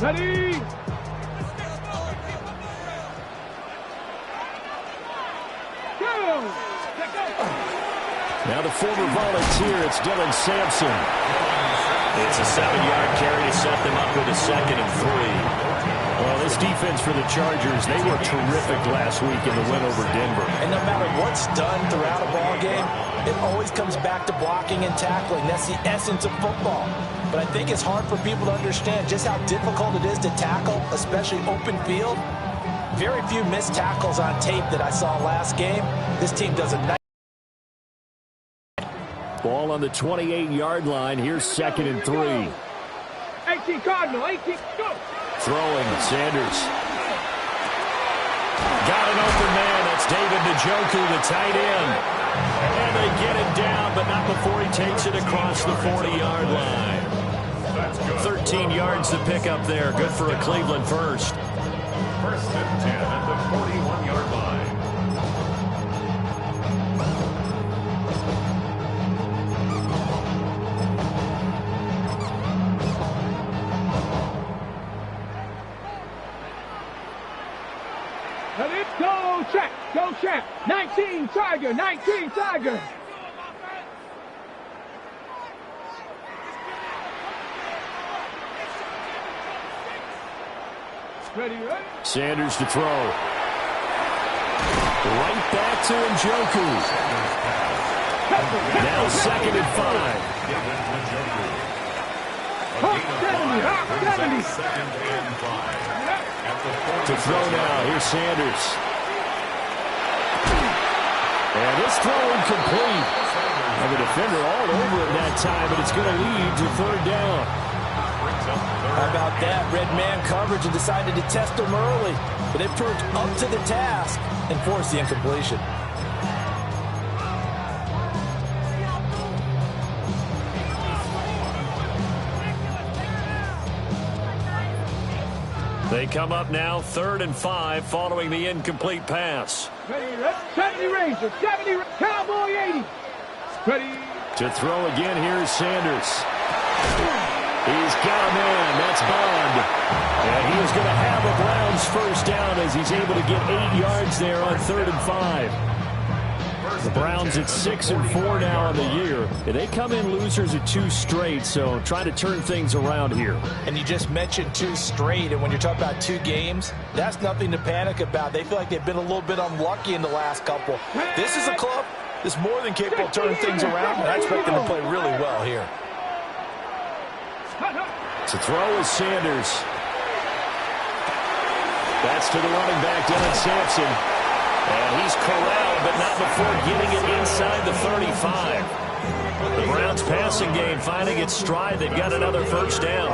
Ready? Go! Now the former volunteer, it's Dylan Sampson. It's a 7-yard carry to set them up with a 2nd and 3. Well, this defense for the Chargers, they were terrific last week in the win over Denver. And no matter what's done throughout a ball game, it always comes back to blocking and tackling. That's the essence of football. But I think it's hard for people to understand just how difficult it is to tackle, especially open field. Very few missed tackles on tape that I saw last game. This team does a nice Ball on the 28-yard line. Here's 2nd and 3. 18 Cardinal, 18, go! Throwing, Sanders. Got an open man. That's David Njoku, the tight end. And they get it down, but not before he takes it across the 40-yard line. 13 yards to pick up there. Good for a Cleveland first. 1st and 10 at the 41-yard line. Let it go, check, go check. 19 Tiger, 19 Tiger. Ready, ready. Sanders to throw. Right back to Njoku. Now 2nd and 5. Hawk 70, Hawk 70. 2nd and 5. To throw now, here's Sanders. And this throw incomplete. And the defender all over it that time, but it's going to lead to 3rd down. How about that? Red man coverage and decided to test him early. But they proved up to the task and forced the incompletion. They come up now 3rd and 5 following the incomplete pass. Ready, ready. 70 Ranger, 70 Cowboy 80. Ready. To throw again, here's Sanders. He's got a man. That's Bond. And he is going to have a Browns first down as he's able to get 8 yards there on 3rd and 5. The Browns at 6 and 4 now on the year. They come in losers at 2 straight, so trying to turn things around here. And you just mentioned 2 straight, and when you're talking about 2 games, that's nothing to panic about. They feel like they've been a little bit unlucky in the last couple. This is a club that's more than capable of turning things around, and I expect them to play really well here. To throw is Sanders. That's to the running back, Dylan Sampson. And he's corralled, but not before getting it inside the 35. The Browns passing game finding its stride. They've got another first down.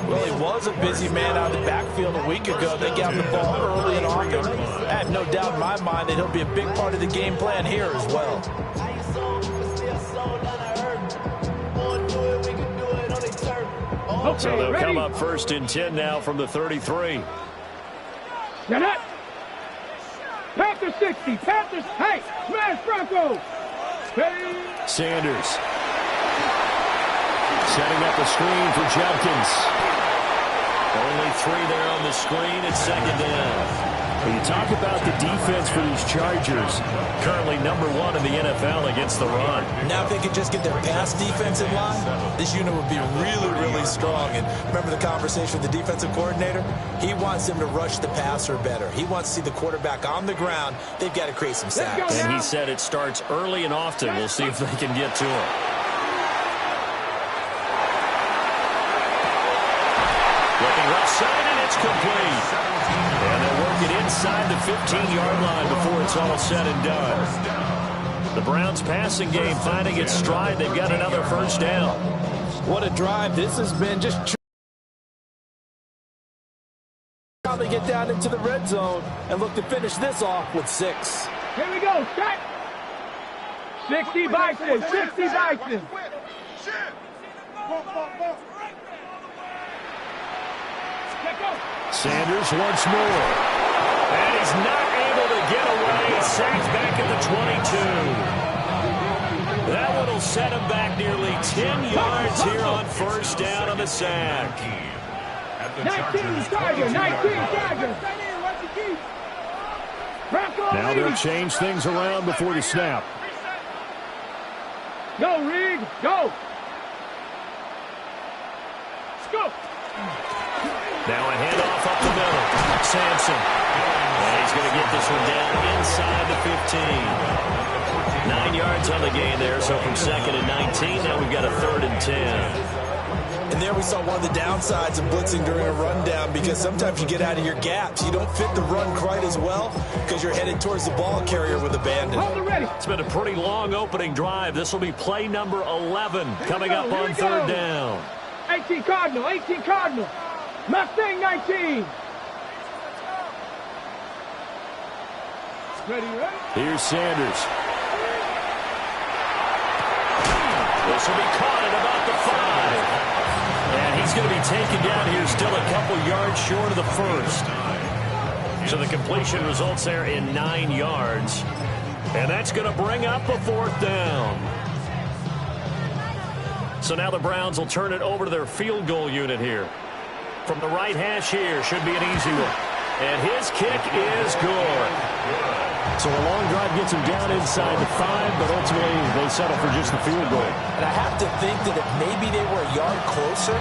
Well, he was a busy man out of the backfield a week ago. They got him the ball early and often. I have no doubt in my mind that he'll be a big part of the game plan here as well. So they'll come up 1st and 10 now from the 33. Get it. Panthers 60, Panthers, hey, smash Broncos. Hey. Sanders. Setting up a screen for Judkins. Only 3 there on the screen at 2nd down. When you talk about the defense for these Chargers, currently #1 in the NFL against the run. Now if they could just get their pass defense in line, this unit would be really, really strong. And remember the conversation with the defensive coordinator? He wants them to rush the passer better. He wants to see the quarterback on the ground. They've got to create some sacks. And he said it starts early and often. We'll see if they can get to him. Looking left side, and it's complete. And they'll work it inside the 15-yard line before it's all said and done. The Browns passing game finding its stride. They've got another first down. What a drive this has been. Just trying to get down into the red zone and look to finish this off with 6. Here we go, set. 60 Bison, 60 Bison. Sanders once more. And he's not able to get away. Sacked back at the 22. That one will set him back nearly 10 yards here on first down on the sack. 19 Tiger, 19 Tiger. Now they'll change things around before the snap. Go, Reed, go. Let's go. Now a handoff up the middle. Sampson. And he's going to get this one down inside the 15. 9 yards on the gain there, so from 2nd and 19, now we've got a 3rd and 10. And there we saw one of the downsides of blitzing during a rundown, because sometimes you get out of your gaps. You don't fit the run quite as well because you're headed towards the ball carrier with abandon. It's been a pretty long opening drive. This will be play number 11 coming up on 3rd down. 18 Cardinal, 18 Cardinal. Mustang 19. Ready? Here's Sanders. This will be caught at about the 5. And he's going to be taken down here, still a couple yards short of the 1st. So the completion results there in 9 yards. And that's going to bring up a 4th down. So now the Browns will turn it over to their field goal unit here. From the right hash here, should be an easy one. And his kick is good. So a long drive gets him down inside the 5, but ultimately they settle for just the field goal. And I have to think that if maybe they were a yard closer,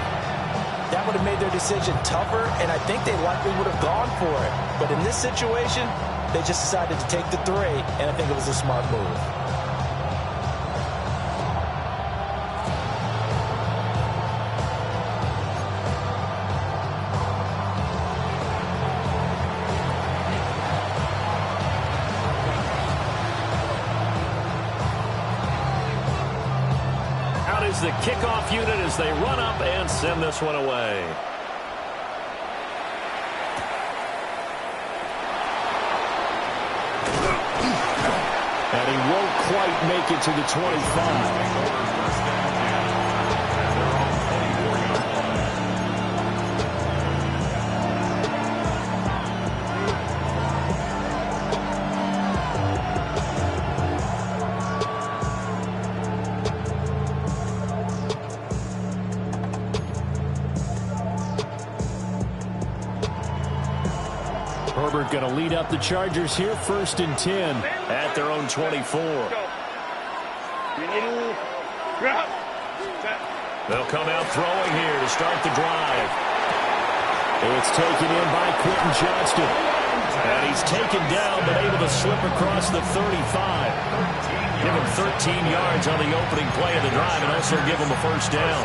that would have made their decision tougher, and I think they likely would have gone for it. But in this situation, they just decided to take the 3, and I think it was a smart move. The kickoff unit as they run up and send this one away. And he won't quite make it to the 25. Herbert going to lead up the Chargers here, 1st and 10 at their own 24. They'll come out throwing here to start the drive. It's taken in by Quentin Johnston. And he's taken down but able to slip across the 35. Give him 13 yards on the opening play of the drive and also give him a 1st down.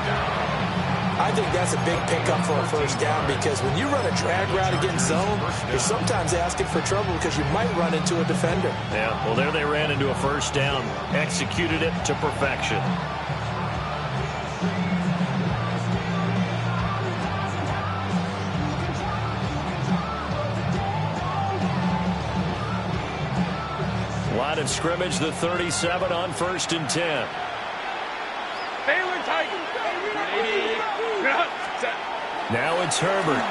I think that's a big pickup for a 1st down, because when you run a drag route against zone, you're sometimes asking for trouble because you might run into a defender. Yeah, well, there they ran into a 1st down, executed it to perfection. Line of scrimmage, the 37 on 1st and 10. Now it's Herbert.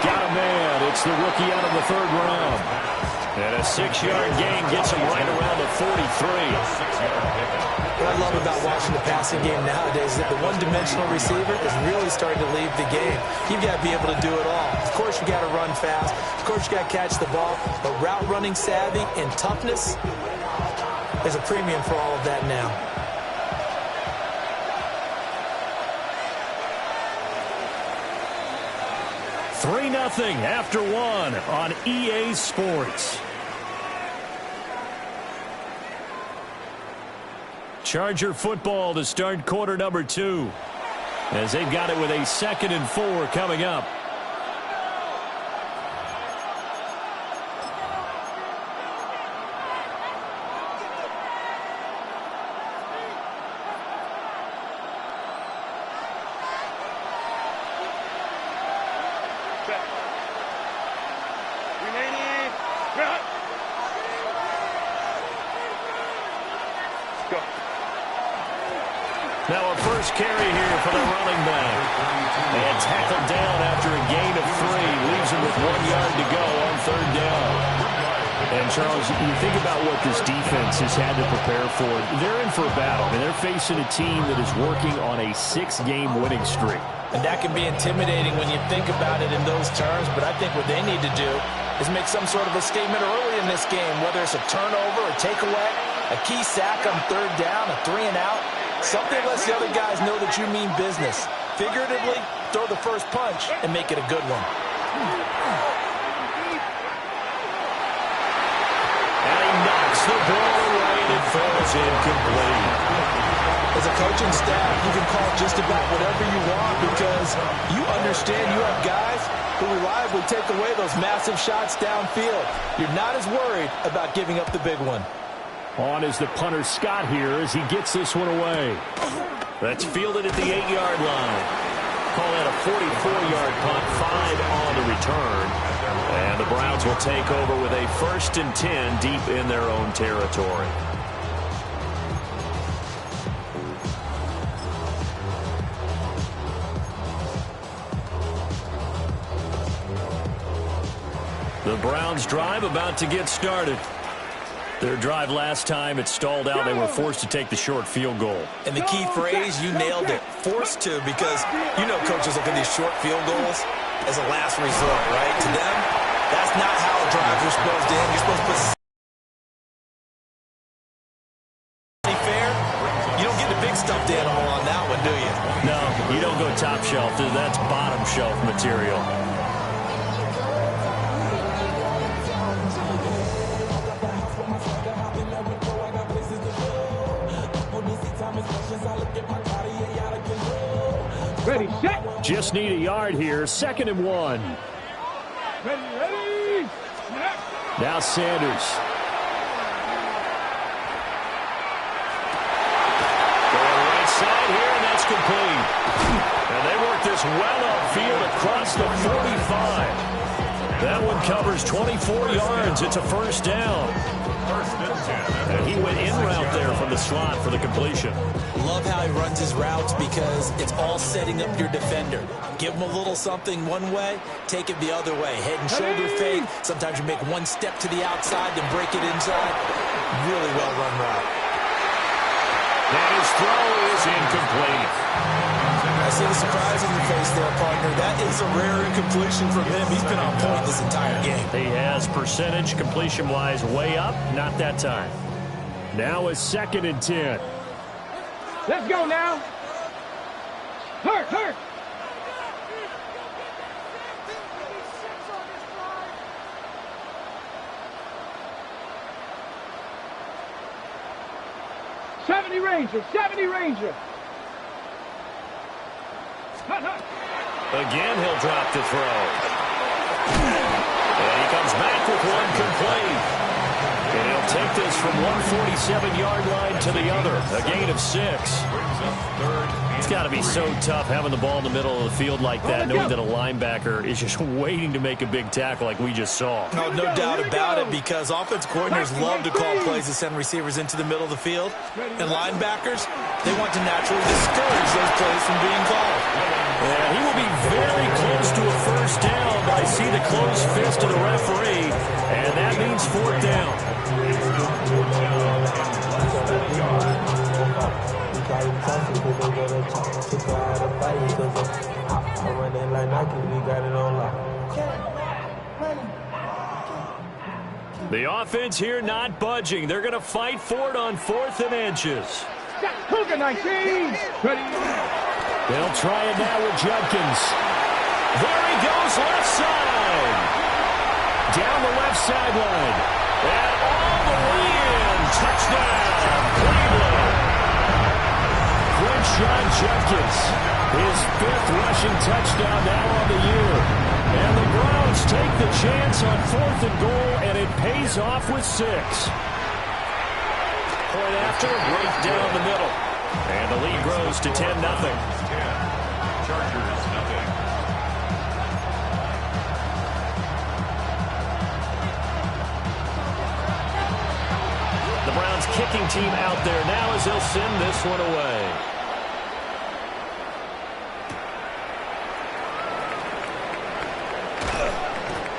Got a man. It's the rookie out of the 3rd round. And a 6-yard gain gets him right around the 43. What I love about watching the passing game nowadays is that the one-dimensional receiver is really starting to leave the game. You've got to be able to do it all. Of course, you got to run fast. Of course, you got to catch the ball. But route running savvy and toughness, there's a premium for all of that now. 3-0 after 1 on EA Sports. Charger football to start quarter number 2. As they've got it with a 2nd and 4 coming up. Now a first carry here for the running back. And tackled down after a gain of 3. Leaves him with 1 yard to go on 3rd down. And, Charles, you think about what this defense has had to prepare for. They're in for a battle. I mean, they're facing a team that is working on a 6-game winning streak. And that can be intimidating when you think about it in those terms, but I think what they need to do is make some sort of a statement early in this game, whether it's a turnover, a takeaway, a key sack on third down, a 3-and-out. Something lets the other guys know that you mean business. Figuratively, throw the first punch and make it a good one. And he knocks the ball away and it falls incomplete. As a coaching staff, you can call just about whatever you want because you understand you have guys who reliably take away those massive shots downfield. You're not as worried about giving up the big one. On is the punter Scott here as he gets this one away. That's fielded at the 8-yard line. Call that a 44-yard punt, 5 on the return. And the Browns will take over with a 1st and 10 deep in their own territory. The Browns drive about to get started. Their drive last time, it stalled out. They were forced to take the short field goal. And the key phrase, you nailed it, forced to, because you know coaches look at these short field goals as a last resort, right? To them, that's not how drives are supposed to end. You're supposed to put fair. You don't get the big stuffed animal on that one, do you? No, you don't go top shelf. That's bottom shelf material. Ready, set. Just need a yard here. 2nd and 1. Ready. Now Sanders. Going right side here, and that's complete. And they work this well upfield across the 45. That one covers 24 yards. It's a 1st down. And he went in route there from the slot for the completion. Love how he runs his routes because it's all setting up your defender. Give him a little something one way, take it the other way. Head and shoulder fake. Sometimes you make one step to the outside, then break it inside. Really well-run route. And his throw is incomplete. I see the surprise on your face there, partner. That is a rare incompletion from him. He's been on point this entire game. He has percentage completion-wise way up. Not that time. Now a 2nd and 10. Let's go now. Hurt. 70 Ranger. Again, he'll drop the throw. And he comes back with one complete. And he'll take this from 147-yard line to the other. A gain of 6. It's got to be so tough having the ball in the middle of the field like that, knowing that a linebacker is just waiting to make a big tackle like we just saw. No doubt about it, because offense coordinators love to call plays to send receivers into the middle of the field. And linebackers, they want to naturally discourage those plays from being called. And he will be very close to a 1st down, but I see the closed fist of the referee, and that means 4th down. The offense here not budging. They're going to fight for it on 4th and inches. Cougar 19. Ready. They'll try it now with Judkins. There he goes, left side. Down the left sideline. And all the way in. Touchdown, Cleveland. Quinshon Judkins, his 5th rushing touchdown now on the year. And the Browns take the chance on 4th and goal, and it pays off with 6. Point after, right down the middle. And the lead grows to 10-0. Chargers, nothing. The Browns kicking team out there now as they'll send this one away.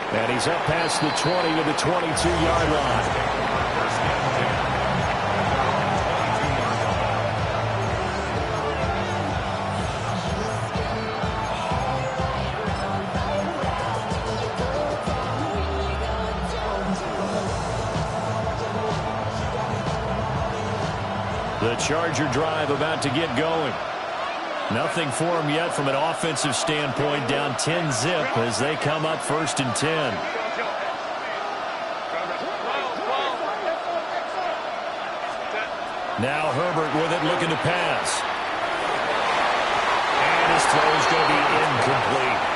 And he's up past the 20 to the 22-yard line. The Charger drive about to get going. Nothing for them yet from an offensive standpoint, down 10-zip as they come up 1st and 10. Now Herbert with it, looking to pass. And his throw is going to be incomplete.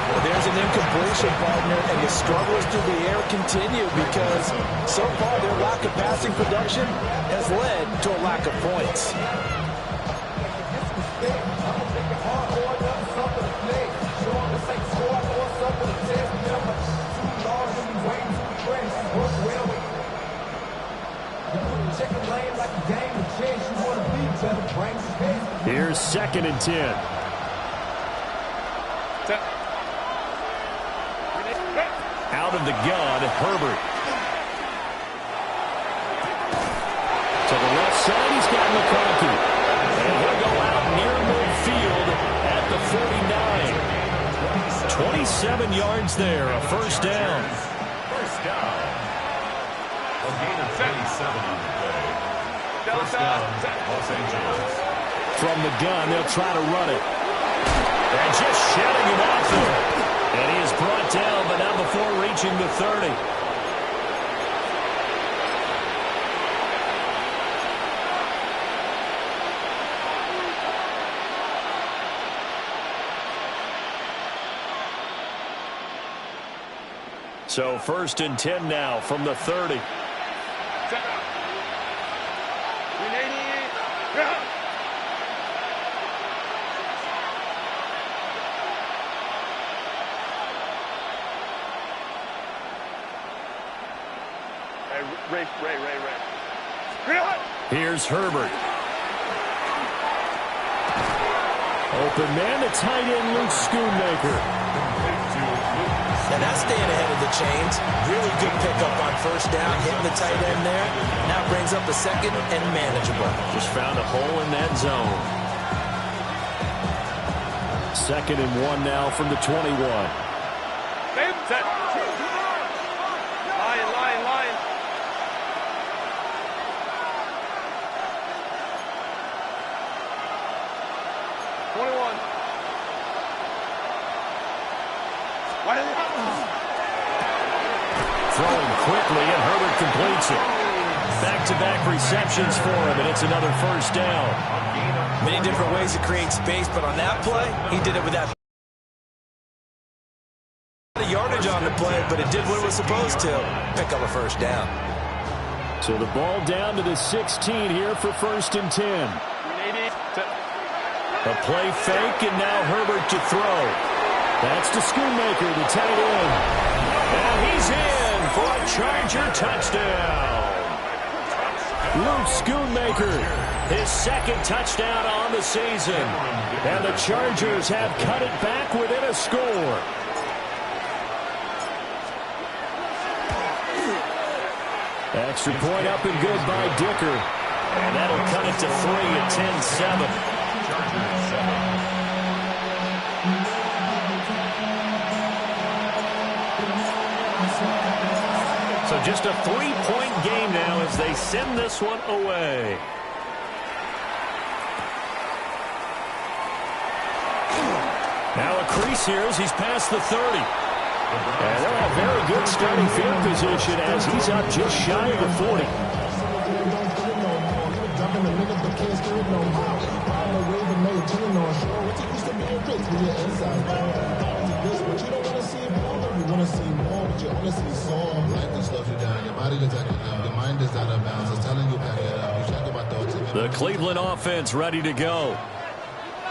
Well, there's an incompletion, partner, and the struggles through the air continue because so far their lack of passing production has led to a lack of points. Here's 2nd and 10. Out of the gun, Herbert. To the left side, he's got McConkey. And he'll go out near midfield at the 49. 27 yards there, a 1st down. First down. A gain of 27 on the play. First down, Los Angeles. From the gun, they'll try to run it. And just shedding him off there. And he is brought down, but not before reaching the 30. So 1st and 10 now from the 30. Ray. Here's Herbert. Open man, the tight end, Luke Schoonmaker. And that's staying ahead of the chains. Really good pickup on 1st down, hitting the tight end there. Now brings up the 2nd and manageable. Just found a hole in that zone. 2nd and 1 now from the 21. Lion. 21. Throwing quickly, and Herbert completes it. Back-to-back receptions for him, and it's another 1st down. Many different ways to create space, but on that play, he did it with that yardage on the play, but it did what it was supposed to. Pick up a 1st down. So the ball down to the 16 here for 1st and 10. A play fake, and now Herbert to throw. That's to Schoonmaker, the tight end. And he's in for a Charger touchdown. Luke Schoonmaker. His 2nd touchdown on the season. And the Chargers have cut it back within a score. Extra point up and good by Dicker. And that'll cut it to 3 at 10-7. So just a 3-point game now as they send this one away. Now a crease here as he's past the 30. And they'll have very good starting field position as he's up just shy of the 40. The Cleveland offense ready to go.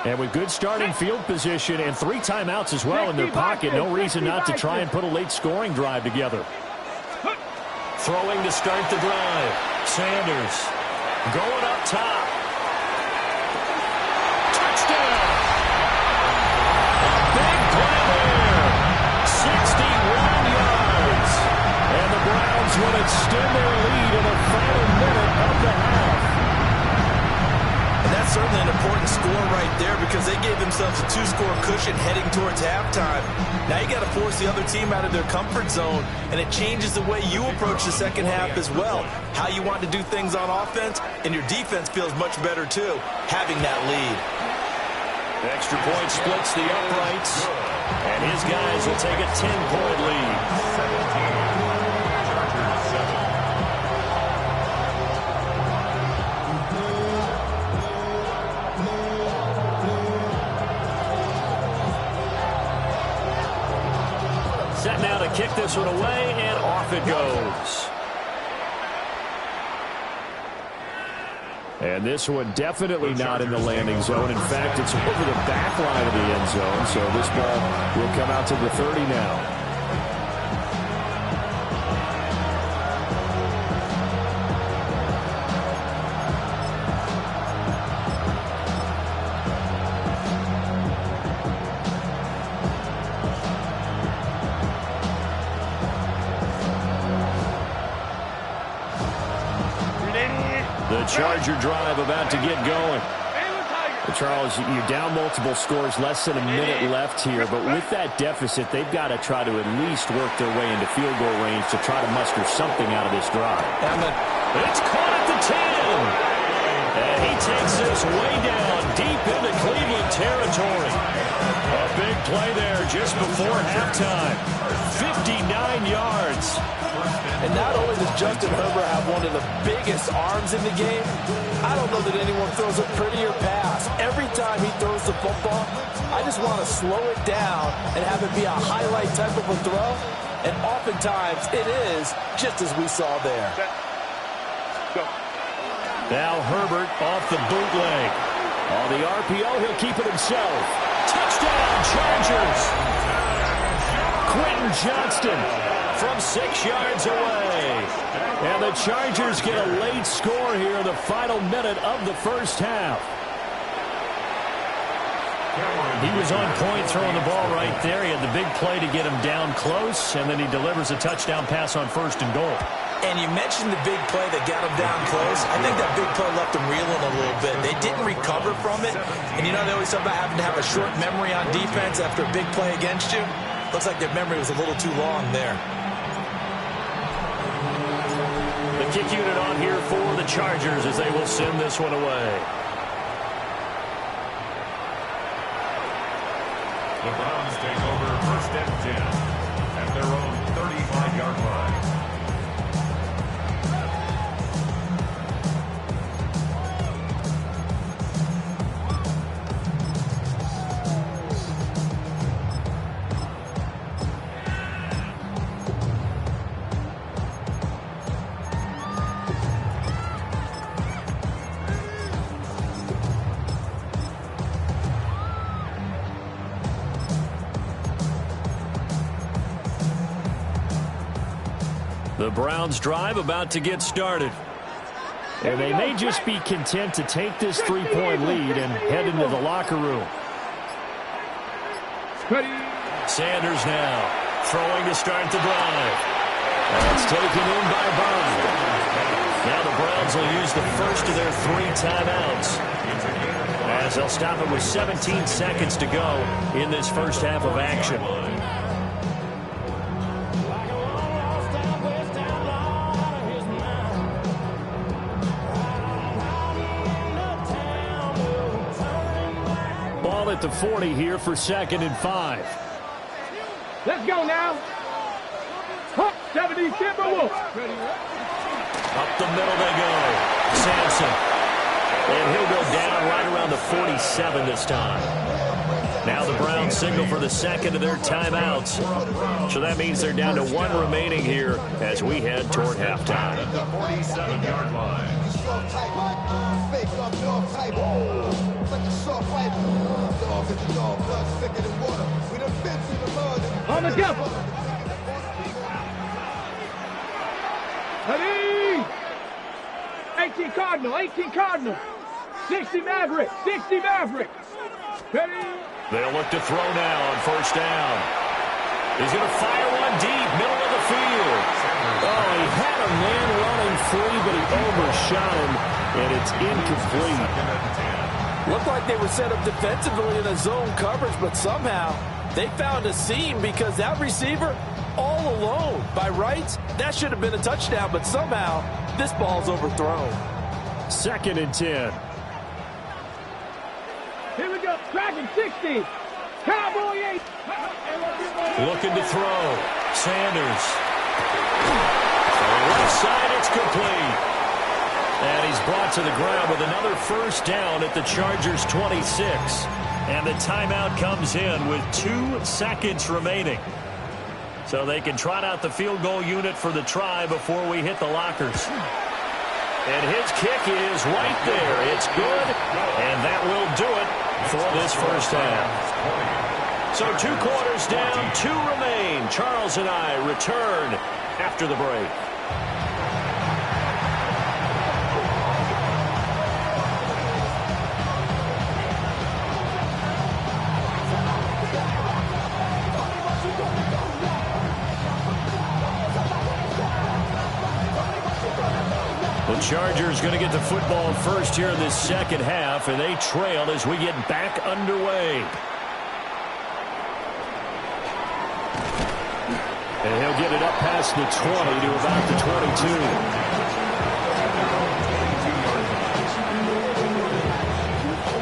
And with good starting field position and 3 timeouts as well in their pocket, no reason not to try and put a late scoring drive together. Throwing to start the drive. Sanders going up top. Touchdown! Big play there. 61 yards. And the Browns will extend their lead in the final minute of the half. And that's certainly an important score right there because they gave themselves a 2-score cushion heading towards halftime. Now you got to force the other team out of their comfort zone, and it changes the way you approach the second half as well. How you want to do things on offense, and your defense feels much better too, having that lead. Extra point splits the uprights, and his guys will take a 10-point lead. 17. Set now to kick this one away, and off it goes. And this one definitely not in the landing zone. In fact, it's over the back line of the end zone. So this ball will come out to the 30 now. The Charger drive about to get going. Charles, you're down multiple scores, less than a minute left here, but with that deficit, they've got to try to at least work their way into field goal range to try to muster something out of this drive. It's caught at the 10. And he takes this way down, deep into Cleveland territory. A big play there just before halftime. 59 yards. And not only does Justin Herbert have one of the biggest arms in the game, I don't know that anyone throws a prettier pass. Every time he throws the football, I just want to slow it down and have it be a highlight type of a throw. And oftentimes it is, just as we saw there. Now Herbert off the bootleg. On the RPO, he'll keep it himself. Touchdown, Chargers! Quentin Johnston from 6 yards away. And the Chargers get a late score here in the final minute of the first half. He was on point throwing the ball right there. He had the big play to get him down close, and then he delivers a touchdown pass on 1st and goal. And you mentioned the big play that got him down close. I think that big play left him reeling a little bit. They didn't recover from it. And you know, they always talk about having to have a short memory on defense after a big play against you. Looks like their memory was a little too long there. The kick unit on here for the Chargers as they will send this one away. The Browns take over 1st and 10 at their own 35-yard line. The Browns drive about to get started. And they may just be content to take this 3-point lead and head into the locker room. Sanders now throwing to start the drive. That's taken in by Bond. Now the Browns will use the first of their 3 timeouts, as they'll stop it with 17 seconds to go in this first half of action. Ball at the 40 here for 2nd and 5. Let's go now. Hup, 70 Timberwolves. Up the middle they go. Sampson. And he'll go down right around the 47 this time. Now the Browns signal for the second of their timeouts. So that means they're down to 1 remaining here as we head toward halftime. At the 47-yard line. On the jump. Ready. 18 Cardinal, 18 Cardinal. 60 Maverick, 60 Maverick. Ready. They'll look to throw now on 1st down. He's going to fire one deep, middle of the field. Oh, he had a man running free, but he overshot him, and it's incomplete. Looked like they were set up defensively in a zone coverage, but somehow they found a seam because that receiver all alone. By rights, that should have been a touchdown, but somehow this ball's overthrown. 2nd and 10. Here we go. Dragon 60. Cowboy 8. Looking to throw. Sanders. Right side, it's complete. And he's brought to the ground with another first down at the Chargers' 26. And the timeout comes in with 2 seconds remaining. So they can trot out the field goal unit for the try before we hit the lockers. And his kick is right there. It's good. And that will do it for this first half. So 2 quarters down, 2 remain. Charles and I return after the break. The Chargers going to get the football first here in this second half, and they trail as we get back underway. And he'll get it up past the 20 to about the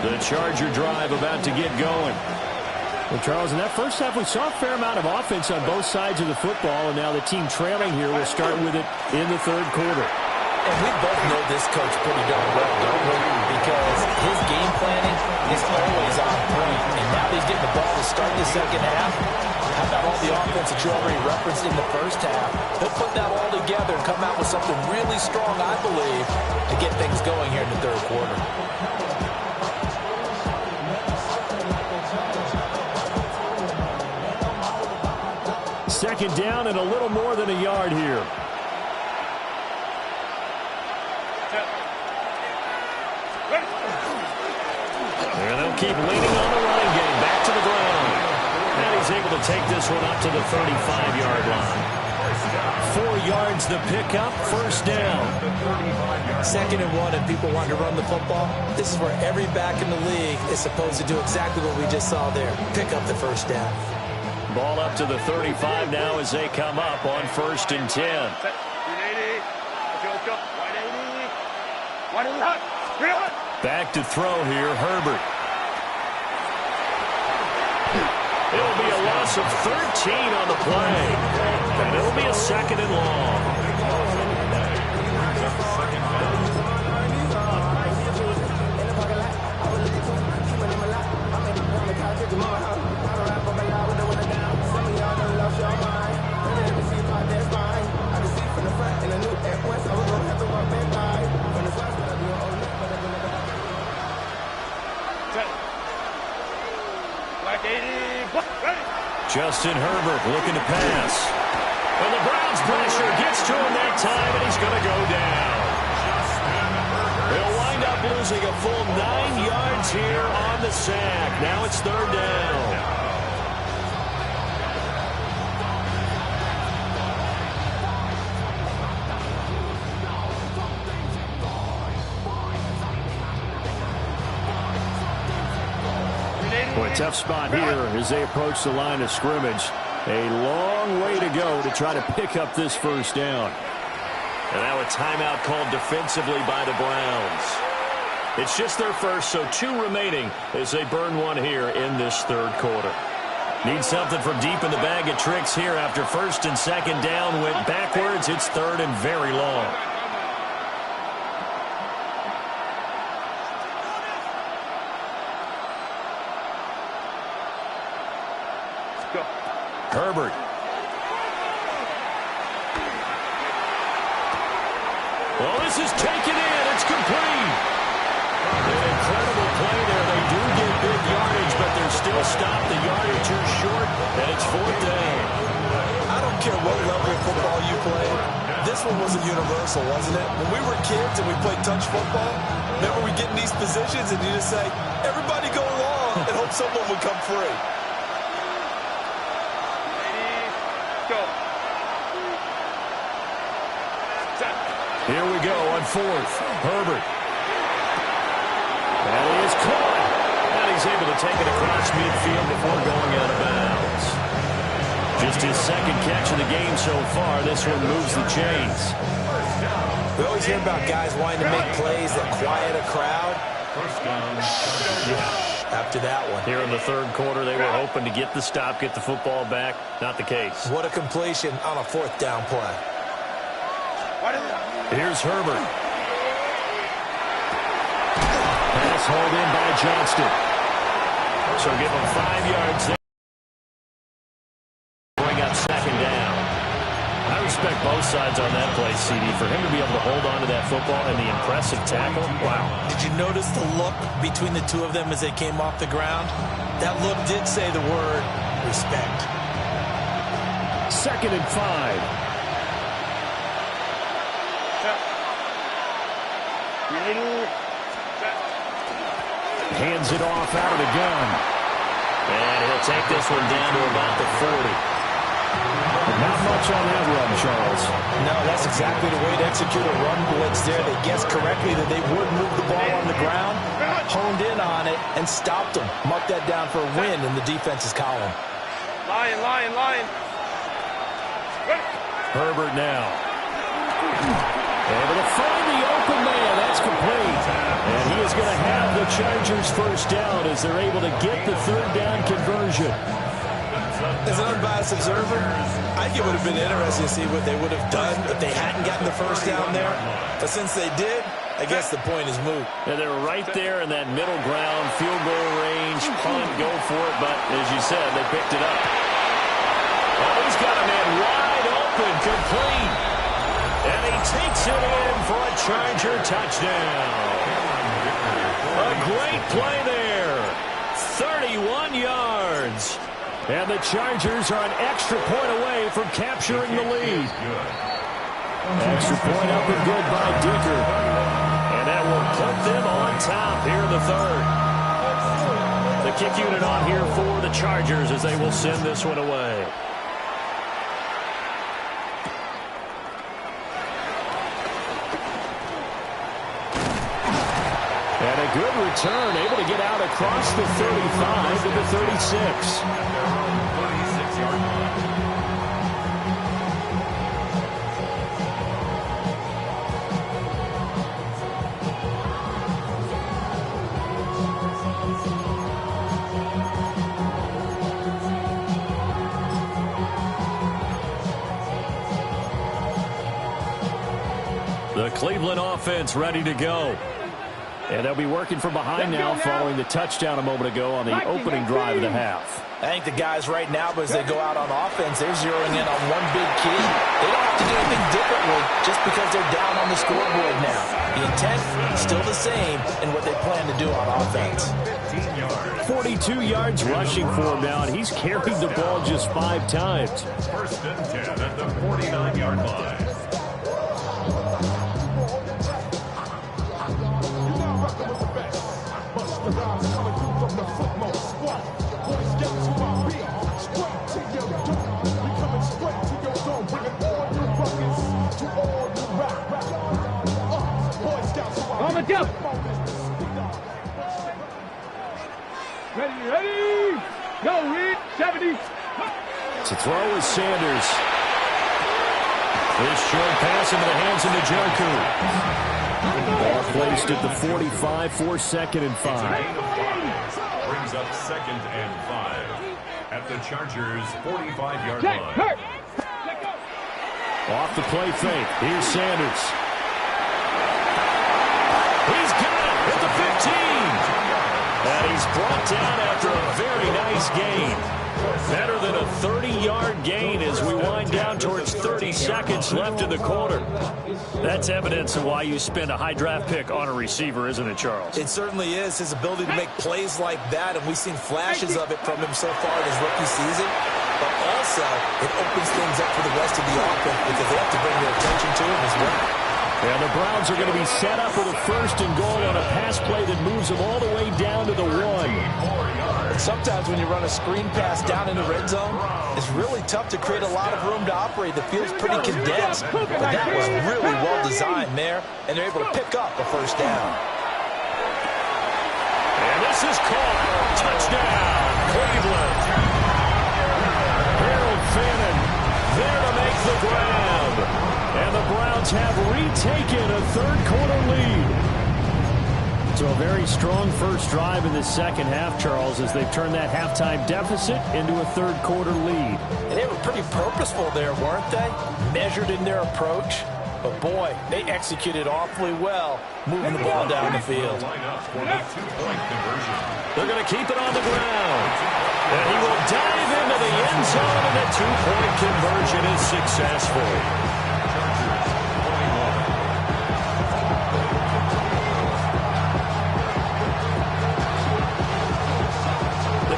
22. The Charger drive about to get going. Well, Charles, in that first half, we saw a fair amount of offense on both sides of the football, and now the team trailing here will start with it in the third quarter. And we both know this coach pretty darn well, don't we? Because his game planning is always on point. And now he's getting the ball to start the second half. How about all the offense that you already referenced in the first half? He'll put that all together and come out with something really strong, I believe, to get things going here in the third quarter. Second down and a little more than a yard here. And they'll keep leaning on the running game. Back to the ground. And he's able to take this one up to the 35-yard line. 4 yards the pickup, first down. 2nd and 1 and people want to run the football. This is where every back in the league is supposed to do exactly what we just saw there. Pick up the first down. Ball up to the 35 now as they come up on 1st and 10. Back to throw here, Herbert. It'll be a loss of 13 on the play. And it'll be a 2nd and long. Justin Herbert looking to pass. And the Browns pressure gets to him that time, and he's going to go down. He'll wind up losing a full 9 yards here on the sack. Now it's 3rd down. Boy, tough spot here as they approach the line of scrimmage. A long way to go to try to pick up this first down. And now a timeout called defensively by the Browns. It's just their first, so 2 remaining as they burn one here in this third quarter. Need something from deep in the bag of tricks here after 1st and 2nd down went backwards. It's 3rd and very long. Herbert. Well, this is taken in. It's complete. An incredible play there. They do get big yardage, but they're still stopped a yard or 2 short, and it's 4th down. I don't care what level of football you play. This one was a universal, wasn't it? When we were kids and we played touch football, remember we get in these positions and you just say, everybody go along and hope someone would come free. Here we go on 4th. Herbert. That is caught. was able to take it across midfield before going out of bounds. Just his second catch of the game so far. This one moves the chains. We always hear about guys wanting to make plays that quiet a crowd. First down. After that one. Here in the third quarter, they were hoping to get the stop, get the football back. Not the case. What a completion on a fourth down play. Here's Herbert. Pass hauled in by Johnston. So give him 5 yards there. Bring up second down. I respect both sides on that play, CD. For him to be able to hold on to that football and the impressive tackle, wow. Did you notice the look between the two of them as they came off the ground? That look did say the word respect. 2nd and 5. Hands it off out of the gun. And he'll take this one down to about the 40. Not much on that run, Charles. No, that's exactly the way to execute a run blitz there. They guessed correctly that they would move the ball on the ground, honed in on it, and stopped them. Mark that down for a win in the defense's column. Lion. Herbert now. Able to find the open man. That's complete. And he is going to have the Chargers first down as they're able to get the third down conversion. As an unbiased observer, I think it would have been interesting to see what they would have done if they hadn't gotten the first down there. But since they did, I guess the point is moot. And they were right there in that middle ground, field goal range, punt, go for it. But as you said, they picked it up. Oh, he's got a man wide open, complete. And he takes it in for a Charger touchdown. A great play there. 31 yards. And the Chargers are an extra point away from capturing the lead. Extra point up and good by Dicker. And that will put them on top here in the third. The kick unit on here for the Chargers as they will send this one away. And a good return, able to get out across the 35 to the 36. 36-yard line. The Cleveland offense ready to go. And they'll be working from behind now following the touchdown a moment ago on the opening drive of the half. I think the guys right now, as they go out on offense, they're zeroing in on one big key. They don't have to do anything differently just because they're down on the scoreboard now. The intent is still the same in what they plan to do on offense. 42 yards rushing for him now, and he's carried the ball just 5 times. First and 10 at the 49-yard line. On the jump. Ready. Go, Reed. 70. To throw is Sanders. This short pass into the hands of Njoku. Ball placed at the 45 for 2nd and 5. Brings up 2nd and 5 at the Chargers' 45-yard line. Off the play fake. Here's Sanders. He's got it at the 15. And he's brought down after a very nice gain. Better than a 30-yard gain as we wind down towards 30 seconds left in the quarter. That's evidence of why you spend a high draft pick on a receiver, isn't it, Charles? It certainly is. His ability to make plays like that, and we've seen flashes of it from him so far in his rookie season. But also, it opens things up for the rest of the offense because they have to bring their attention to him as well. And the Browns are going to be set up with a 1st and goal on a pass play that moves them all the way down to the 1. And sometimes when you run a screen pass down in the red zone, it's really tough to create a lot of room to operate. The field's pretty condensed, but that was really well designed there, and they're able to pick up a 1st down. And this This is caught. Touchdown, Cleveland. Harold Fannin there to make the grab. And the Browns have retaken a third-quarter lead. So a very strong first drive in the second half, Charles, as they've turned that halftime deficit into a third-quarter lead. And they were pretty purposeful there, weren't they? Measured in their approach. But, boy, they executed awfully well moving the ball down the field. They're going to keep it on the ground. And he will dive into the end zone, and the two-point conversion is successful.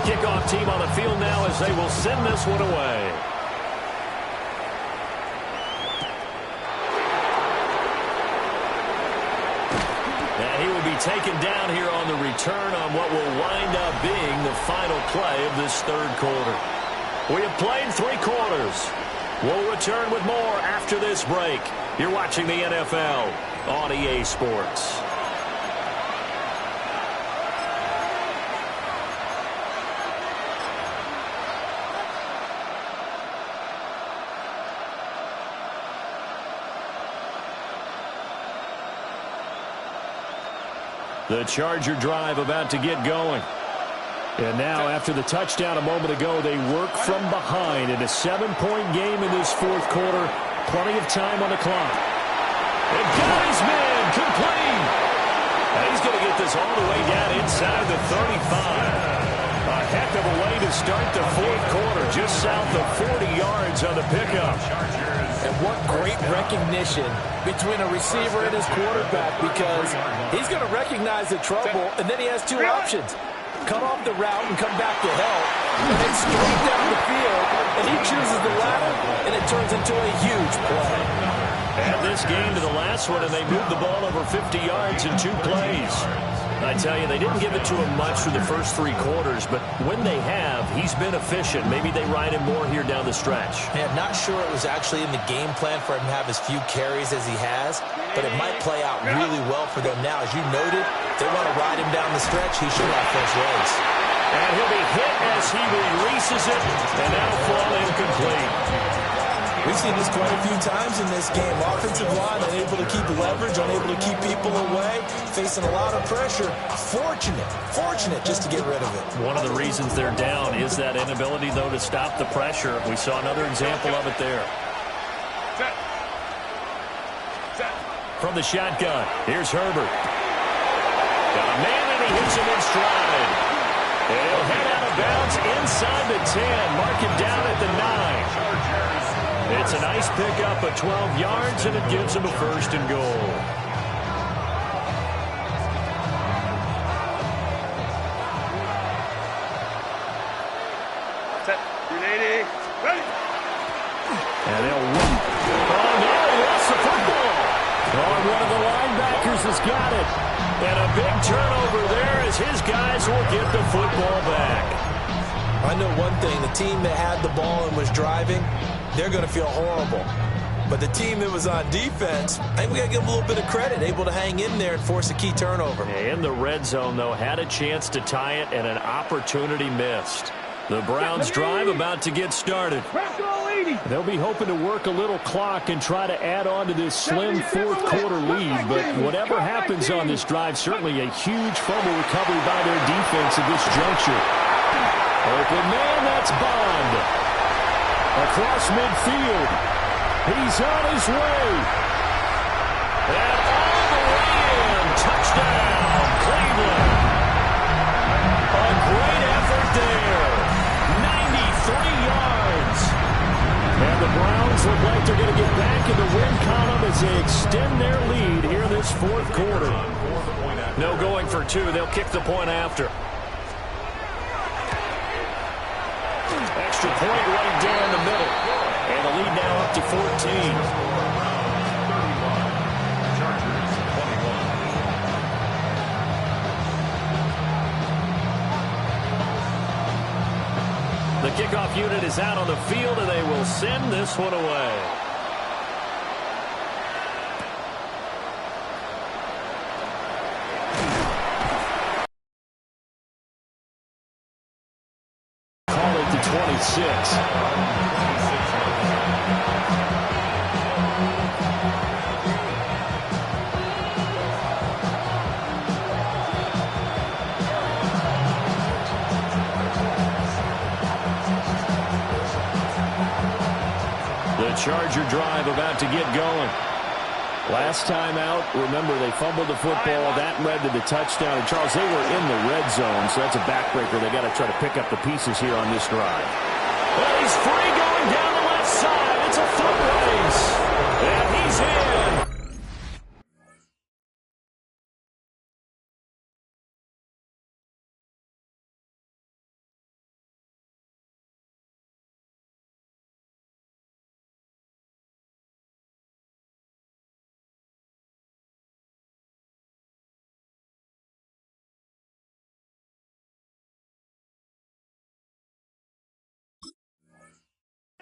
Kickoff team on the field now as they will send this one away. And he will be taken down here on the return on what will wind up being the final play of this third quarter. We have played 3 quarters. We'll return with more after this break. You're watching the NFL on EA Sports. The Charger drive about to get going. And now, after the touchdown a moment ago, they work from behind in a 7-point game in this fourth quarter. Plenty of time on the clock. And got his man complete. And he's going to get this all the way down inside the 35. A heck of a way to start the fourth quarter, just south of 40 yards on the pickup. And what great recognition between a receiver and his quarterback, because he's going to recognize the trouble, and then he has 2 options. Cut off the route and come back to help, and then straight down the field, and he chooses the latter, and it turns into a huge play. And this game to the last one, and they moved the ball over 50 yards in 2 plays. I tell you, they didn't give it to him much for the first 3 quarters, but when they have, he's been efficient. Maybe they ride him more here down the stretch. Yeah, not sure it was actually in the game plan for him to have as few carries as he has, but it might play out really well for them now. As you noted, if they want to ride him down the stretch, he should have first race. And he'll be hit as he releases it, and that'll fall incomplete. We've seen this quite a few times in this game. Offensive line unable to keep leverage, unable to keep people away, facing a lot of pressure. Fortunate just to get rid of it. One of the reasons they're down is that inability, though, to stop the pressure. We saw another example of it there. From the shotgun, here's Herbert. Got a man, and he hits him in stride. And he'll head out of bounds inside the 10. Mark him down at the 9. It's a nice pickup of 12 yards, and it gives him a 1st and goal. Set. 380. Ready. And they'll win. Oh, no, he lost the football. Oh, and one of the linebackers has got it. And a big turnover there as his guys will get the football back. I know one thing. The team that had the ball and was driving, they're going to feel horrible. But the team that was on defense, I think we got to give them a little bit of credit, able to hang in there and force a key turnover. In the red zone, though, had a chance to tie it and an opportunity missed. The Browns drive about to get started. They'll be hoping to work a little clock and try to add on to this slim fourth quarter lead. But whatever happens on this drive, certainly a huge fumble recovery by their defense at this juncture. Open man, that's Bond. Across midfield. He's on his way. And all the way in. Touchdown, Cleveland. A great effort there. 93 yards. And the Browns look like they're going to get back in the win column as they extend their lead here in this fourth quarter. No going for 2. They'll kick the point after. Extra point right down the middle. And the lead now up to 14. The kickoff unit is out on the field, and they will send this one away. The Charger drive about to get going. Last time out, remember, they fumbled the football. That led to the touchdown. And, Charles, they were in the red zone, so that's a backbreaker. They got to try to pick up the pieces here on this drive. Well, he's free going down the left side. It's a foot race. And he's in.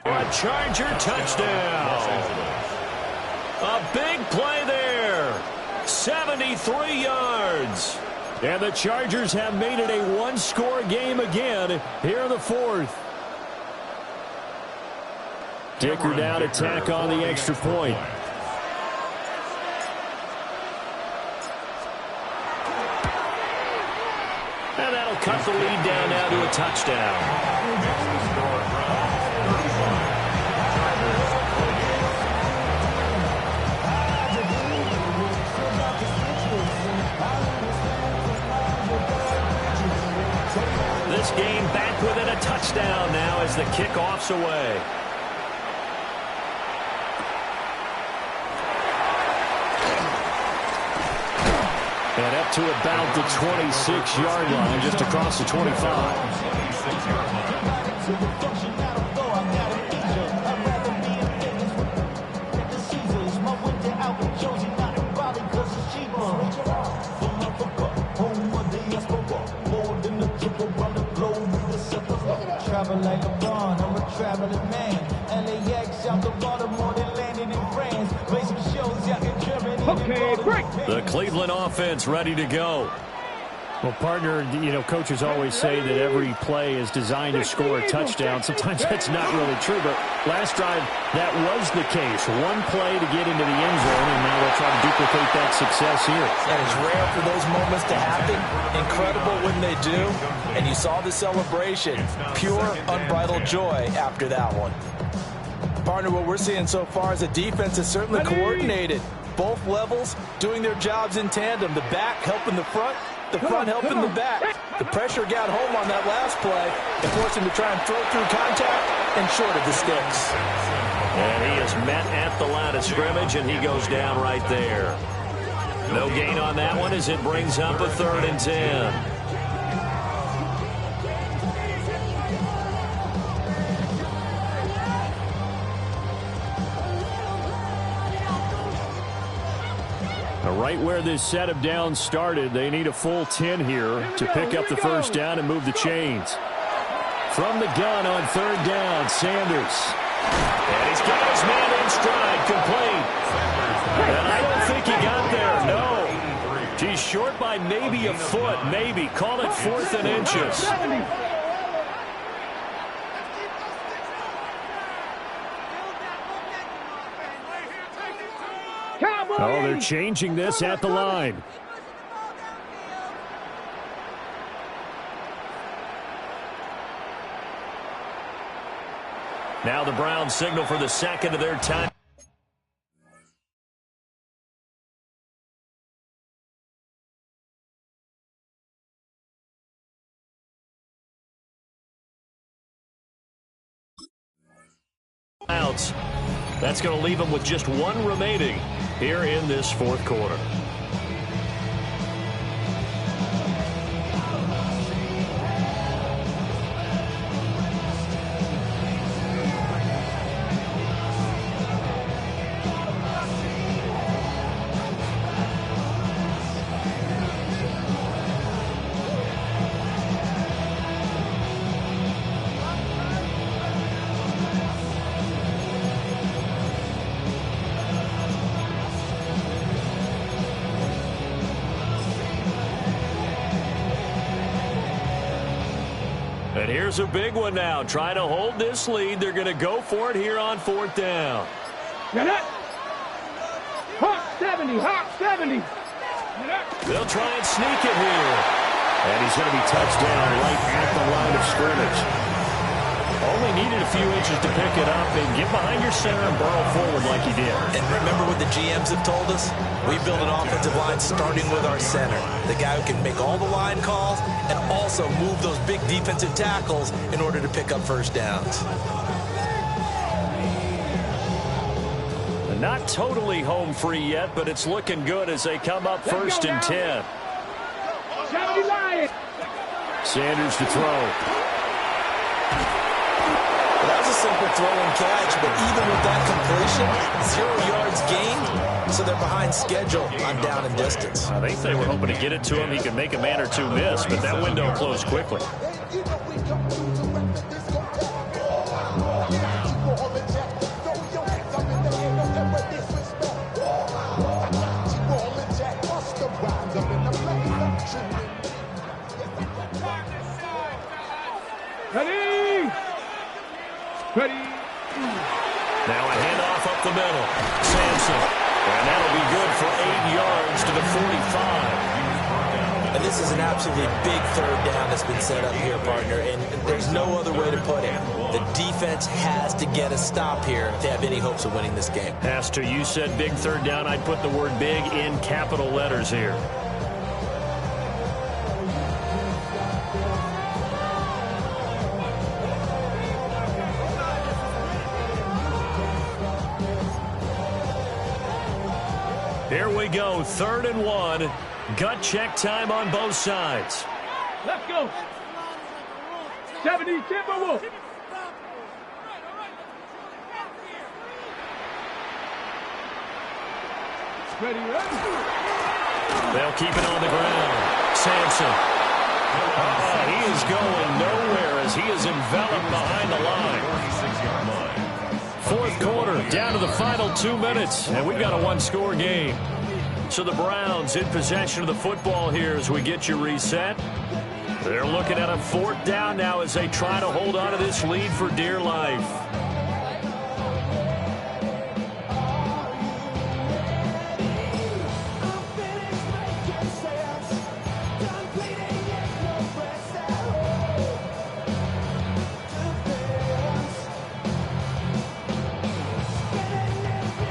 A Charger touchdown. A big play there. 73 yards. And the Chargers have made it a one-score game again here in the fourth. Dicker down to tack on the extra point. And that'll cut the lead down now to a touchdown. This game back within a touchdown now as the kickoff's away. And up to about the 26-yard line, just across the 25. Like a bond, I'm a traveling man. LAX out to Baltimore, then landing in France. Play some shows out in Germany. Okay, break. The Cleveland offense ready to go. Well, partner, you know, coaches always say that every play is designed to score a touchdown. Sometimes that's not really true, but last drive, that was the case. One play to get into the end zone, and now they'll try to duplicate that success here. And it's rare for those moments to happen. Incredible when they do. And you saw the celebration. Pure, unbridled joy after that one. Partner, what we're seeing so far is the defense is certainly coordinated. Both levels doing their jobs in tandem. The back helping the front. The front helping the back. The pressure got home on that last play and forced him to try and throw through contact and short of the sticks. And he is met at the line of scrimmage, and he goes down right there. No gain on that one as it brings up a 3rd and 10. Right where this set of downs started, they need a full 10 here to pick up the first down and move the chains. From the gun on 3rd down, Sanders. And he's got his man in stride, complete. And I don't think he got there, no. He's short by maybe a foot, maybe. Call it 4th and inches. Oh, they're changing this at the line. Now the Browns signal for the second of their time. That's going to leave them with just one remaining here in this 4th quarter. And here's a big one now. Trying to hold this lead. They're going to go for it here on 4th down. Get it. Hawk 70, Hawk 70. They'll try and sneak it here. And he's going to be touched down right at the line of scrimmage. Only needed a few inches to pick it up and get behind your center and burrow forward like he did. And remember what the GMs have told us? We build an offensive line starting with our center. The guy who can make all the line calls and also move those big defensive tackles in order to pick up first downs. Not totally home free yet, but it's looking good as they come up 1st and 10. Sanders to throw. That was a simple throw and catch, but even with that completion, 0 yards gained, so they're behind schedule on down and distance. I think they were hoping to get it to him. He could make a man or two miss, but that window closed quickly. Ready! Ready! Now a handoff up the middle. Sampson. And that'll be good for 8 yards to the 45. And this is an absolutely big 3rd down that's been set up here, partner, and there's no other way to put it. The defense has to get a stop here if they have any hopes of winning this game. Pastor, you said big 3rd down. I'd put the word big in capital letters here. Here we go, 3rd and 1. Gut check time on both sides. Let's go. 70 Timberwolves. Ready, ready. They'll keep it on the ground. Sampson. He is going nowhere as he is enveloped behind the line. 4th quarter, down to the final 2 minutes, and we've got a 1-score game. So the Browns in possession of the football here as we get you reset. They're looking at a 4th down now as they try to hold on to this lead for dear life.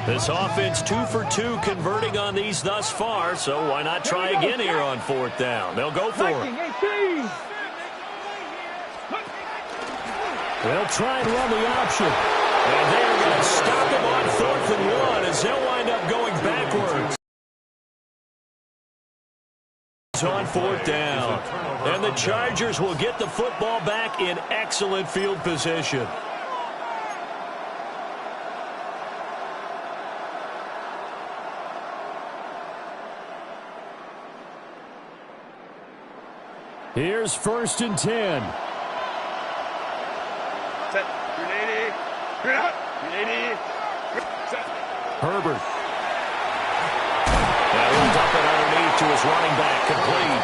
This offense 2 for 2 converting on these thus far, so why not try again here on 4th down? They'll go for it. They'll try and run the option. And they're going to stop him on 4th and 1 as they'll wind up going backwards. On 4th down. And the Chargers will get the football back in excellent field position. Here's 1st and 10. Set. Grenade. Grenade. Set. Herbert. Now he'll dump it underneath to his running back. Complete.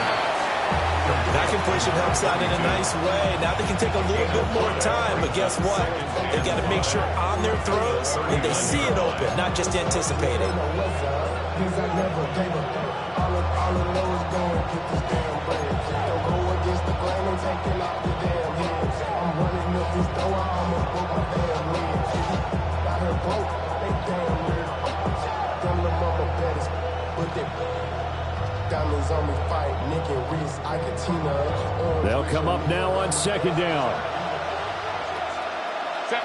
That completion helps out in a nice way. Now they can take a little bit more time, but guess what? They got to make sure on their throws that they see it open, not just anticipate it. They'll come up now on 2nd down. Set.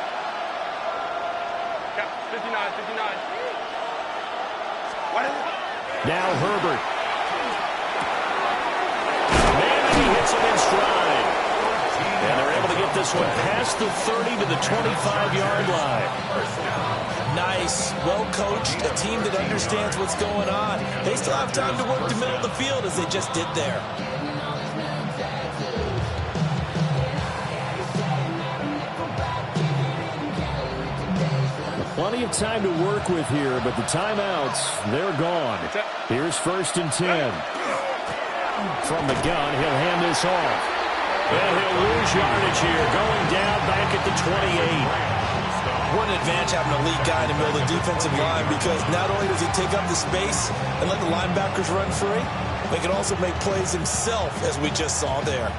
Yeah, 59. What is it? Now Herbert. Man, he hits him in stride. And they're able to get this one past the 30 to the 25-yard line. Nice, well-coached, a team that understands what's going on. They still have time to work the middle of the field as they just did there. Plenty of time to work with here, but the timeouts, they're gone. Here's 1st and 10. From the gun, he'll hand this off. And he'll lose yardage here, going down back at the 28. What an advantage having a lead guy in the middle of the defensive line, because not only does he take up the space and let the linebackers run free, but he can also make plays himself, as we just saw there.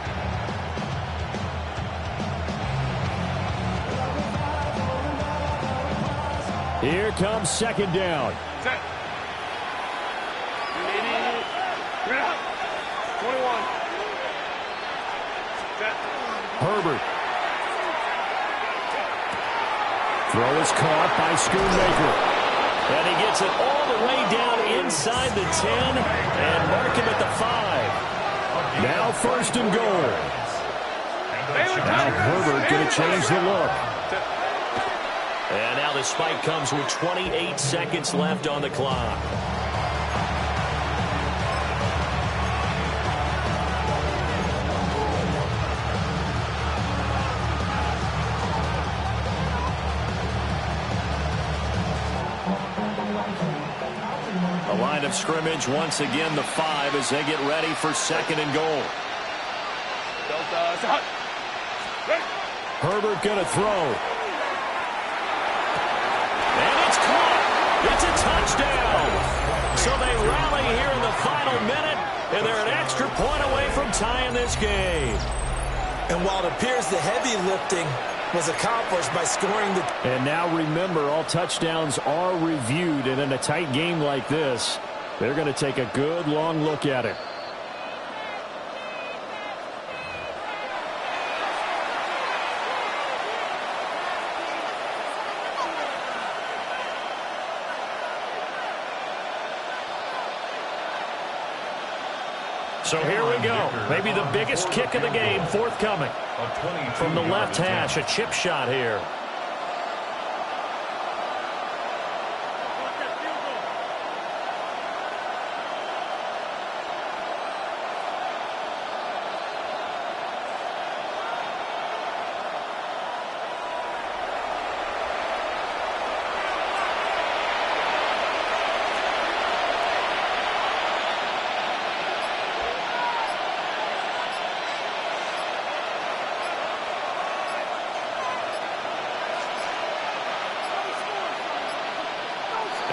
Here comes second down. Set. 21. Set. Herbert. Throw is caught by Schoonmaker. And he gets it all the way down inside the 10 and mark him at the 5. Now first and goal. Now Herbert going to change the look. And now the spike comes with 28 seconds left on the clock. The line of scrimmage once again the 5 as they get ready for second and goal. Herbert going to throw. And it's caught. It's a touchdown. So they rally here in the final minute, and they're an extra point away from tying this game. And while it appears the heavy lifting was accomplished by scoring the... And now remember, all touchdowns are reviewed, and in a tight game like this, they're going to take a good long look at it. So here we go. Maybe the biggest kick of the game forthcoming. From the left hash, a chip shot here.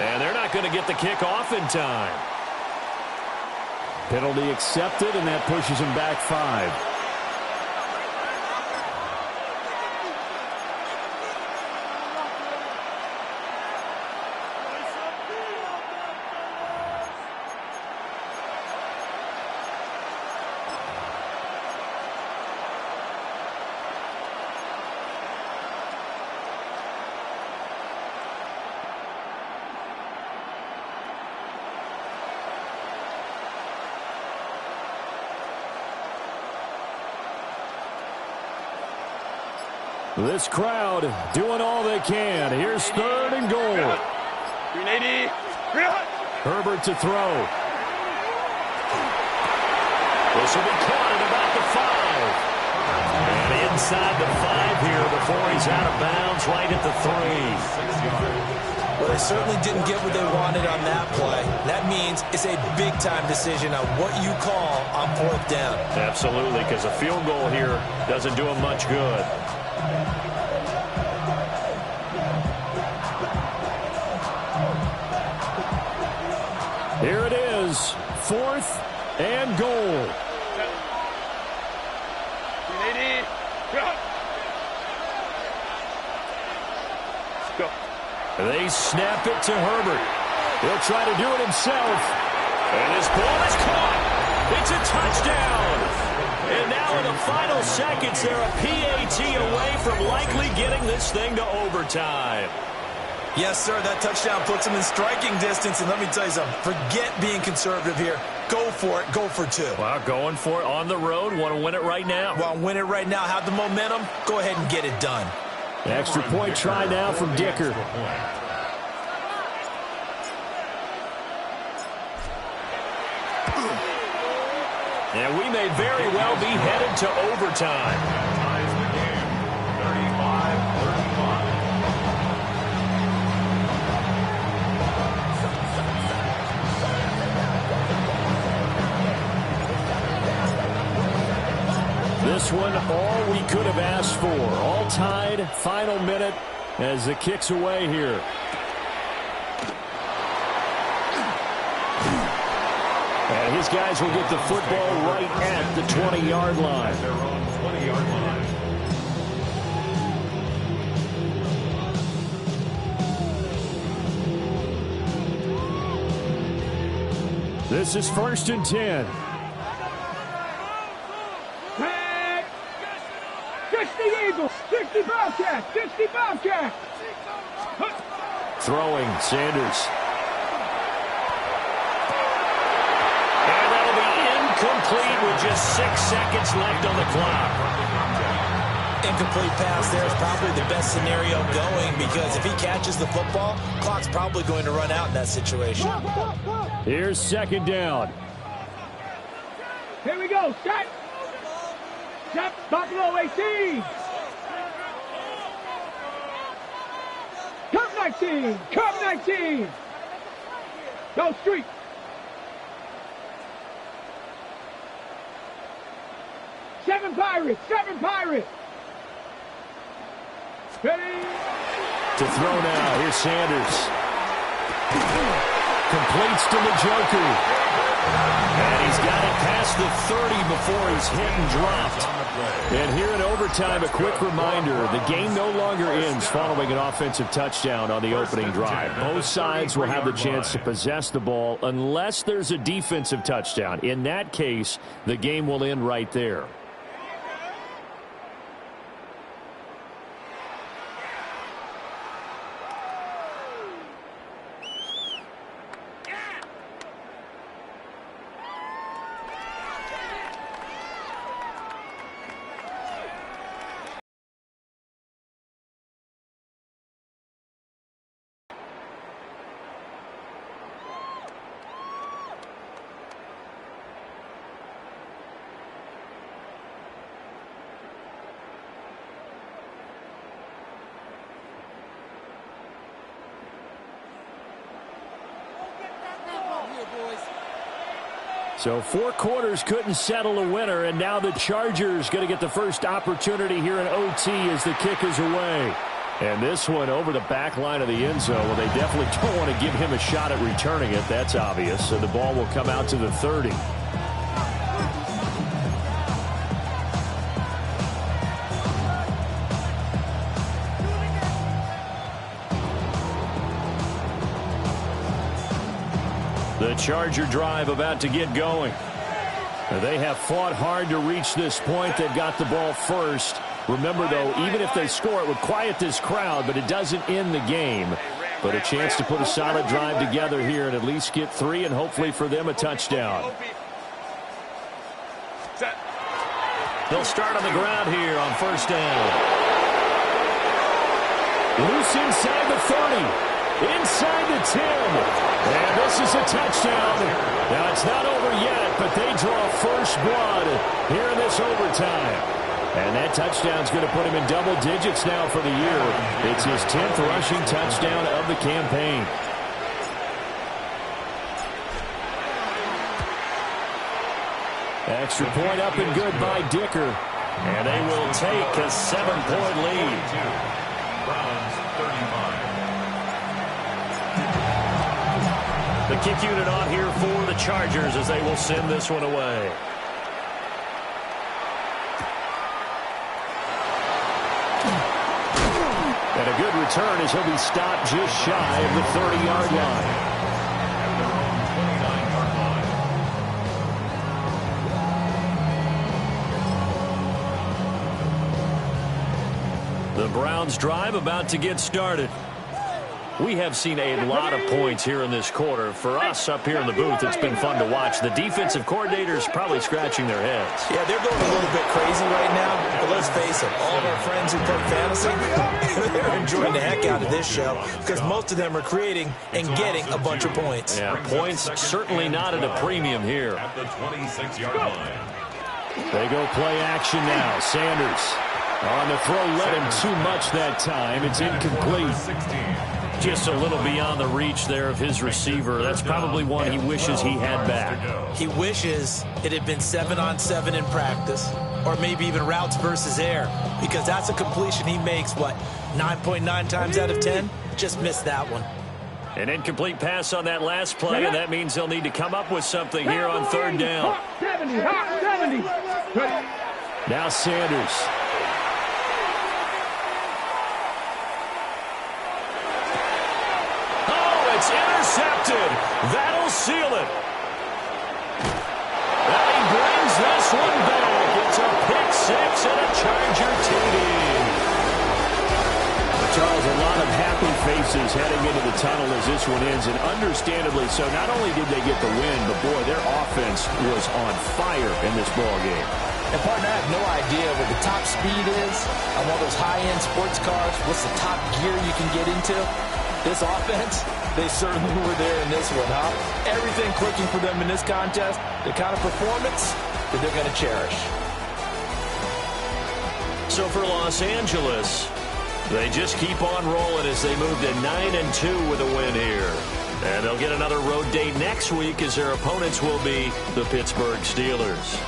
And they're not going to get the kick off in time. Penalty accepted, and that pushes him back 5. This crowd doing all they can. Here's third and goal. 380. Herbert to throw. This will be caught at about the 5. And inside the 5 here before he's out of bounds right at the 3. Well, they certainly didn't get what they wanted on that play. That means it's a big-time decision on what you call on fourth down. Absolutely, because a field goal here doesn't do him much good. Here it is, fourth and goal. 380. Go. They snap it to Herbert. He'll try to do it himself. And his ball is caught. It's a touchdown. And now in the final seconds, they're a PAT away from likely getting this thing to overtime. Yes, sir, that touchdown puts him in striking distance. And let me tell you something, forget being conservative here. Go for it. Go for 2. Well, going for it on the road. Want to win it right now. Well, win it right now. Have the momentum. Go ahead and get it done. Extra point try now from Dicker. And we may very well be headed to overtime. Ties the game, 35-35. this one, all we could have asked for. All tied, final minute as the kick's away here. And his guys will get the football right at the 20-yard line. Their own 20-yard line. This is 1st and 10. 60 Eagles, 60 Bobcats, 60 Bobcats. Throwing, Sanders. And that'll be incomplete with just 6 seconds left on the clock. Incomplete pass there is probably the best scenario going, because if he catches the football, clock's probably going to run out in that situation. Here's 2nd down. Here we go, set. Set, Buffalo 18. Come 19, come 19. Go street. Seven Pirates, 7 Pirates. Ready? To throw now, here's Sanders. Completes to Njoku. And he's got it past the 30 before he's hit and dropped. And here in overtime, a quick reminder, the game no longer ends following an offensive touchdown on the opening drive. Both sides will have the chance to possess the ball unless there's a defensive touchdown. In that case, the game will end right there. So 4 quarters couldn't settle a winner, and now the Chargers going to get the first opportunity here in OT as the kick is away. And this one over the back line of the end zone. Well, they definitely don't want to give him a shot at returning it. That's obvious. So the ball will come out to the 30. The Charger drive about to get going. They have fought hard to reach this point. They've got the ball first. Remember, though, even if they score, it would quiet this crowd, but it doesn't end the game. But a chance to put a solid drive together here and at least get 3 and hopefully for them a touchdown. They'll start on the ground here on 1st down. Loose inside the 30. Inside the 10. And this is a touchdown. Now, it's not over yet, but they draw first blood here in this overtime. And that touchdown's going to put him in double digits now for the year. It's his 10th rushing touchdown of the campaign. Extra point up and good by Dicker. And they will take a 7-point lead. Browns 35. The kick unit on here for the Chargers as they will send this one away. And a good return as he'll be stopped just shy of the 30-yard line. The Browns drive about to get started. We have seen a lot of points here in this quarter. For us up here in the booth, it's been fun to watch. The defensive coordinators probably scratching their heads. Yeah, they're going a little bit crazy right now, but let's face it, all of our friends who play fantasy, they're enjoying the heck out of this show because most of them are creating and getting a bunch of points. Yeah, points certainly not at a premium here. At the 26-yard line. They go play action now. Sanders on the throw, led him too much that time. It's incomplete. 16. Just a little beyond the reach there of his receiver. That's probably one he wishes he had back. He wishes it had been 7-on-7 in practice. or maybe even routes versus air, because that's a completion he makes, 9.9 times out of 10? Just missed that one. An incomplete pass on that last play, and that means they'll need to come up with something here on third down. 70. Now Sanders. Oh, it's intercepted. That'll seal it. And he brings this one back. It's a pick six and a Charger TD. Charles, a lot of happy faces heading into the tunnel as this one ends, and understandably so. Not only did they get the win, but boy, their offense was on fire in this ball game. And partner, I have no idea what the top speed is on one of those high-end sports cars. What's the top gear you can get into? This offense, they certainly were there in this one, huh? Everything clicking for them in this contest, the kind of performance that they're going to cherish. So for Los Angeles, they just keep on rolling as they move to 9-2 with a win here. And they'll get another road date next week as their opponents will be the Pittsburgh Steelers.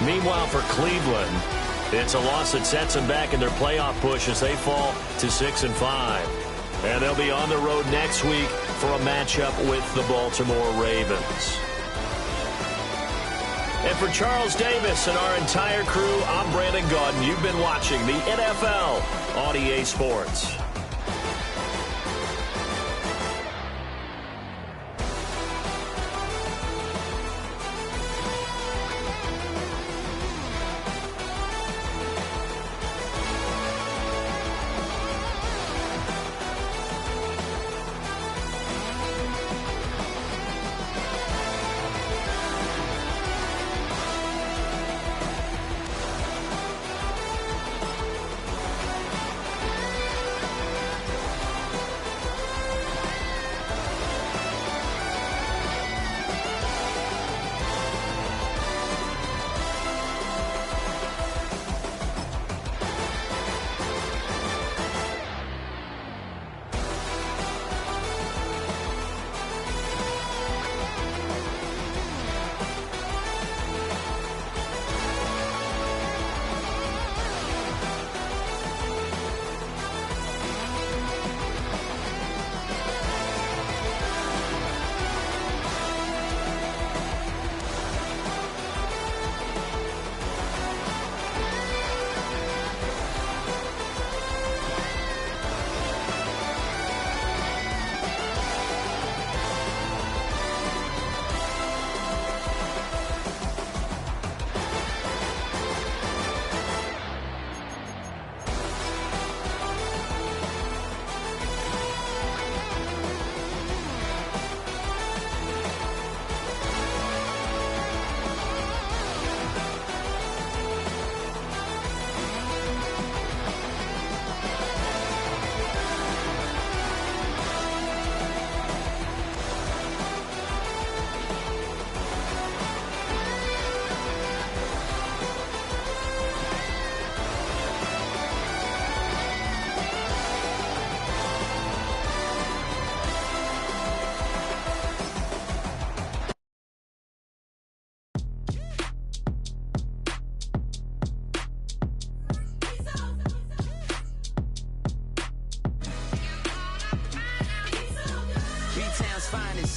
Meanwhile, for Cleveland, it's a loss that sets them back in their playoff push as they fall to 6-5. And they'll be on the road next week for a matchup with the Baltimore Ravens. And for Charles Davis and our entire crew, I'm Brandon Gaudin. You've been watching the NFL on EA Sports.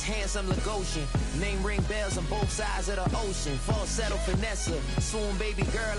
Handsome Lagosian, name ring bells on both sides of the ocean. Falsetto finesse, swoon baby girl.